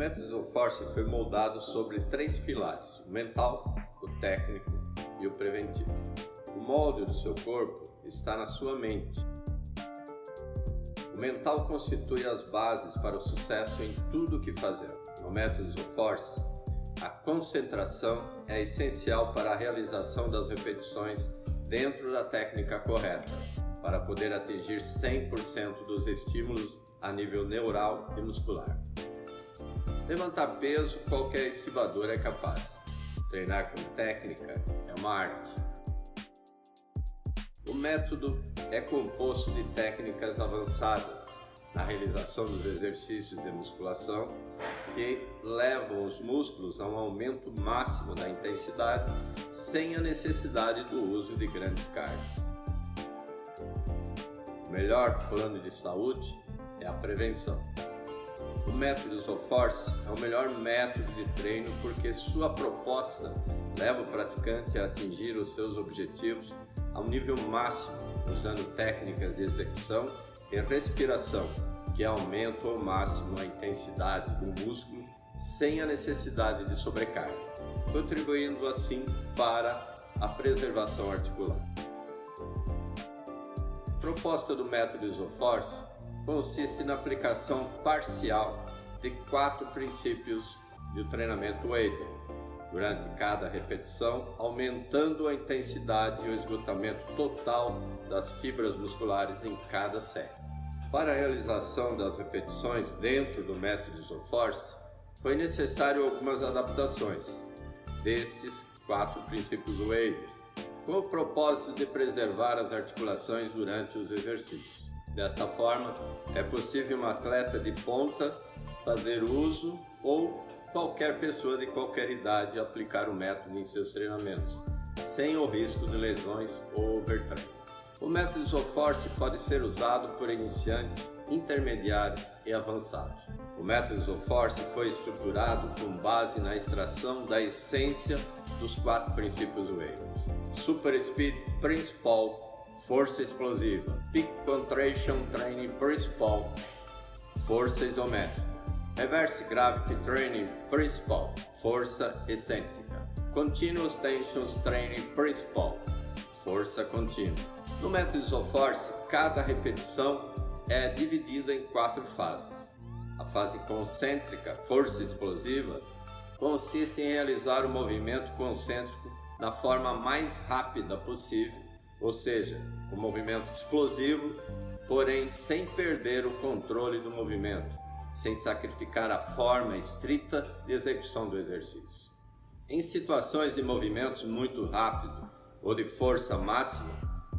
método Isoforce foi moldado sobre 3 pilares: o mental, o técnico e o preventivo. O molde do seu corpo está na sua mente. O mental constitui as bases para o sucesso em tudo o que fazemos. No método Isoforce, a concentração é essencial para a realização das repetições dentro da técnica correta, para poder atingir 100% dos estímulos a nível neural e muscular. Levantar peso, qualquer esquivador é capaz. Treinar com técnica é uma arte. O método é composto de técnicas avançadas na realização dos exercícios de musculação que levam os músculos a um aumento máximo da intensidade sem a necessidade do uso de grandes cargas. O melhor plano de saúde é a prevenção. O método Isoforce é o melhor método de treino porque sua proposta leva o praticante a atingir os seus objetivos a um nível máximo, usando técnicas de execução e respiração que aumentam ao máximo a intensidade do músculo sem a necessidade de sobrecarga, contribuindo assim para a preservação articular. A proposta do método Isoforce consiste na aplicação parcial de 4 princípios do treinamento Weider, durante cada repetição, aumentando a intensidade e o esgotamento total das fibras musculares em cada série. Para a realização das repetições dentro do método Isoforce, foi necessário algumas adaptações destes 4 princípios Weider, com o propósito de preservar as articulações durante os exercícios. Desta forma, é possível um atleta de ponta fazer uso ou qualquer pessoa de qualquer idade aplicar o método em seus treinamentos, sem o risco de lesões ou overtraining. O método Isoforce pode ser usado por iniciante, intermediário e avançado. O método Isoforce foi estruturado com base na extração da essência dos 4 princípios Weider: Super Speed Principle, força explosiva; Peak Contraction Training Principle, força isométrica; Reverse Gravity Training Principle, força excêntrica; Continuous Tensions Training Principle, força contínua. No método Isoforce, cada repetição é dividida em 4 fases. A fase concêntrica, força explosiva, consiste em realizar o movimento concêntrico da forma mais rápida possível, ou seja, um movimento explosivo, porém sem perder o controle do movimento, sem sacrificar a forma estrita de execução do exercício. Em situações de movimentos muito rápido ou de força máxima,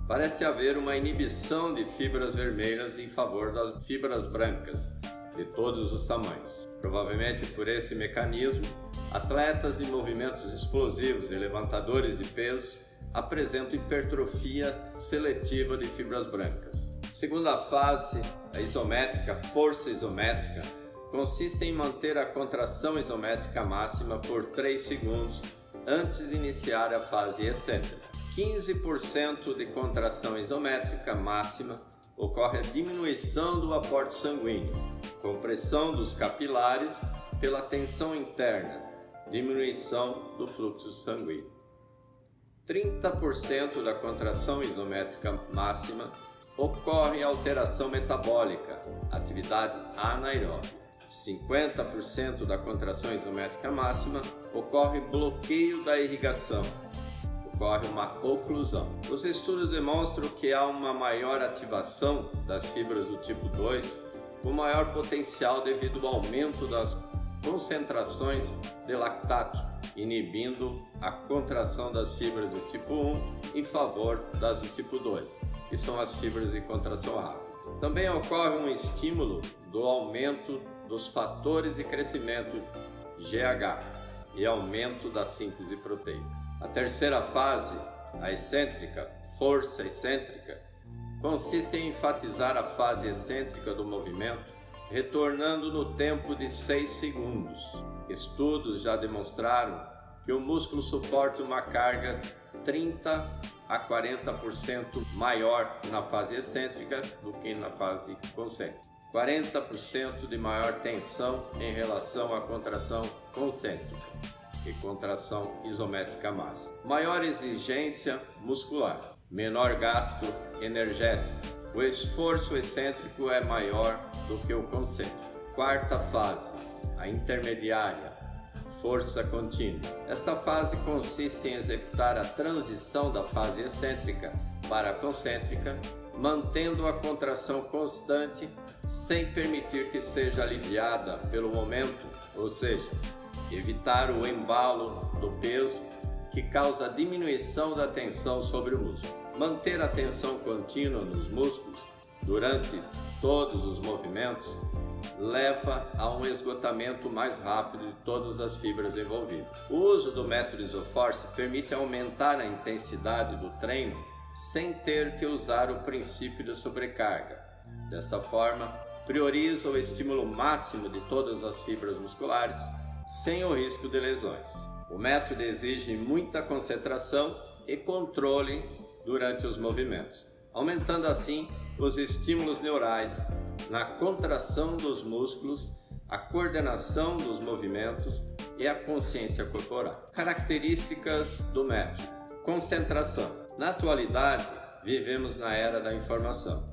parece haver uma inibição de fibras vermelhas em favor das fibras brancas, de todos os tamanhos. Provavelmente por esse mecanismo, atletas de movimentos explosivos e levantadores de peso apresentam hipertrofia seletiva de fibras brancas. Segunda fase, a isométrica, força isométrica, consiste em manter a contração isométrica máxima por 3 segundos antes de iniciar a fase excêntrica. 15% de contração isométrica máxima ocorre a diminuição do aporte sanguíneo, compressão dos capilares pela tensão interna, diminuição do fluxo sanguíneo. 30% da contração isométrica máxima ocorre alteração metabólica, atividade anaeróbica. 50% da contração isométrica máxima ocorre bloqueio da irrigação, ocorre uma oclusão. Os estudos demonstram que há uma maior ativação das fibras do tipo 2, com maior potencial devido ao aumento das concentrações de lactato, inibindo a contração das fibras do tipo 1 em favor das do tipo 2, que são as fibras de contração rápida. Também ocorre um estímulo do aumento dos fatores de crescimento GH e aumento da síntese proteica. A terceira fase, a excêntrica, força excêntrica, consiste em enfatizar a fase excêntrica do movimento, retornando no tempo de 6 segundos. Estudos já demonstraram que o músculo suporta uma carga 30 a 40% maior na fase excêntrica do que na fase concêntrica. 40% de maior tensão em relação à contração concêntrica e contração isométrica máxima. Maior exigência muscular, menor gasto energético. O esforço excêntrico é maior do que o concêntrico. Quarta fase, a intermediária, força contínua. Esta fase consiste em executar a transição da fase excêntrica para a concêntrica, mantendo a contração constante sem permitir que seja aliviada pelo momento, ou seja, evitar o embalo do peso que causa a diminuição da tensão sobre o músculo. Manter a tensão contínua nos músculos durante todos os movimentos leva a um esgotamento mais rápido de todas as fibras envolvidas. O uso do método Isoforce permite aumentar a intensidade do treino sem ter que usar o princípio de sobrecarga. Dessa forma, prioriza o estímulo máximo de todas as fibras musculares, sem o risco de lesões. O método exige muita concentração e controle durante os movimentos, aumentando assim os estímulos neurais na contração dos músculos, a coordenação dos movimentos e a consciência corporal. Características do método: concentração. Na atualidade, vivemos na era da informação.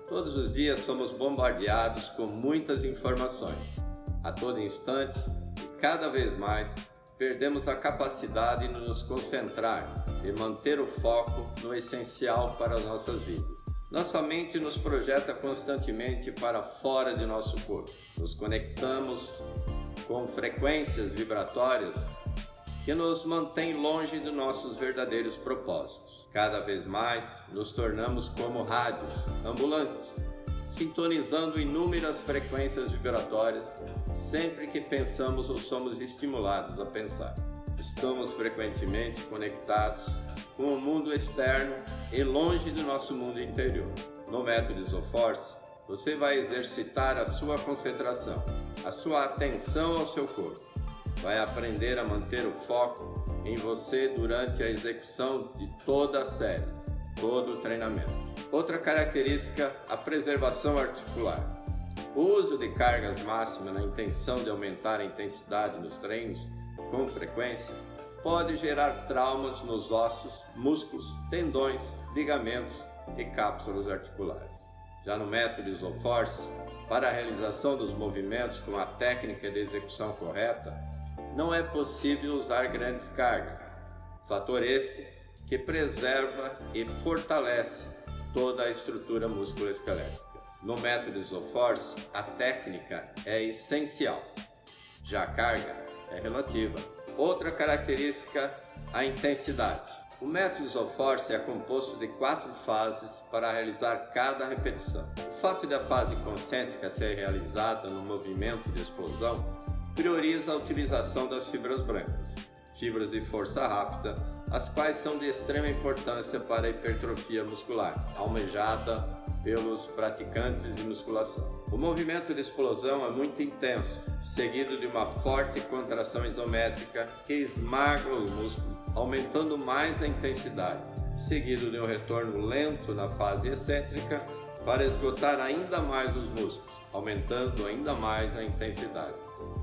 Todos os dias somos bombardeados com muitas informações. A todo instante e cada vez mais perdemos a capacidade de nos concentrar e manter o foco no essencial para as nossas vidas. Nossa mente nos projeta constantemente para fora de nosso corpo. Nos conectamos com frequências vibratórias que nos mantêm longe de nossos verdadeiros propósitos. Cada vez mais nos tornamos como rádios ambulantes, sintonizando inúmeras frequências vibratórias sempre que pensamos ou somos estimulados a pensar. Estamos frequentemente conectados com o mundo externo e longe do nosso mundo interior. No método Isoforce, você vai exercitar a sua concentração, a sua atenção ao seu corpo. Vai aprender a manter o foco em você durante a execução de toda a série, todo o treinamento. Outra característica, a preservação articular. O uso de cargas máximas na intenção de aumentar a intensidade nos treinos com frequência pode gerar traumas nos ossos, músculos, tendões, ligamentos e cápsulas articulares. Já no método Isoforce, para a realização dos movimentos com a técnica de execução correta, não é possível usar grandes cargas, fator este que preserva e fortalece toda a estrutura musculoesquelética. No método Isoforce, a técnica é essencial, já a carga é relativa. Outra característica, a intensidade. O método Isoforce é composto de 4 fases para realizar cada repetição. O fato de a fase concêntrica ser realizada no movimento de explosão prioriza a utilização das fibras brancas, fibras de força rápida, as quais são de extrema importância para a hipertrofia muscular, almejada pelos praticantes de musculação. O movimento de explosão é muito intenso, seguido de uma forte contração isométrica que esmaga os músculos, aumentando mais a intensidade, seguido de um retorno lento na fase excêntrica para esgotar ainda mais os músculos, aumentando ainda mais a intensidade.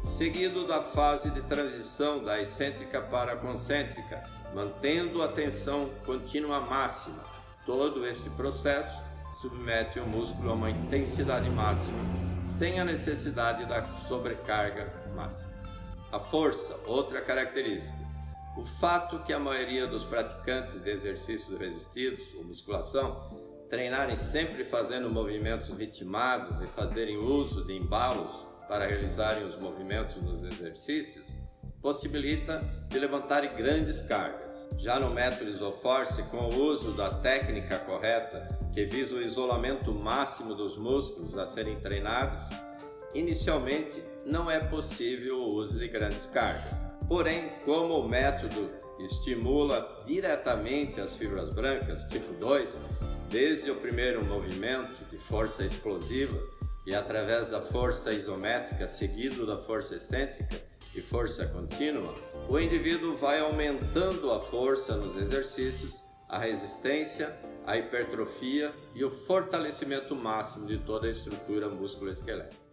Seguido da fase de transição da excêntrica para a concêntrica, mantendo a tensão contínua máxima. Todo este processo submete o músculo a uma intensidade máxima, sem a necessidade da sobrecarga máxima. A força, outra característica. O fato que a maioria dos praticantes de exercícios resistidos ou musculação treinarem sempre fazendo movimentos ritmados e fazerem uso de embalos para realizarem os movimentos nos exercícios, possibilita de levantarem grandes cargas. Já no método Isoforce, com o uso da técnica correta, que visa o isolamento máximo dos músculos a serem treinados, inicialmente não é possível o uso de grandes cargas. Porém, como o método estimula diretamente as fibras brancas tipo 2, desde o primeiro movimento de força explosiva e através da força isométrica seguido da força excêntrica e força contínua, o indivíduo vai aumentando a força nos exercícios, a resistência, a hipertrofia e o fortalecimento máximo de toda a estrutura musculoesquelética.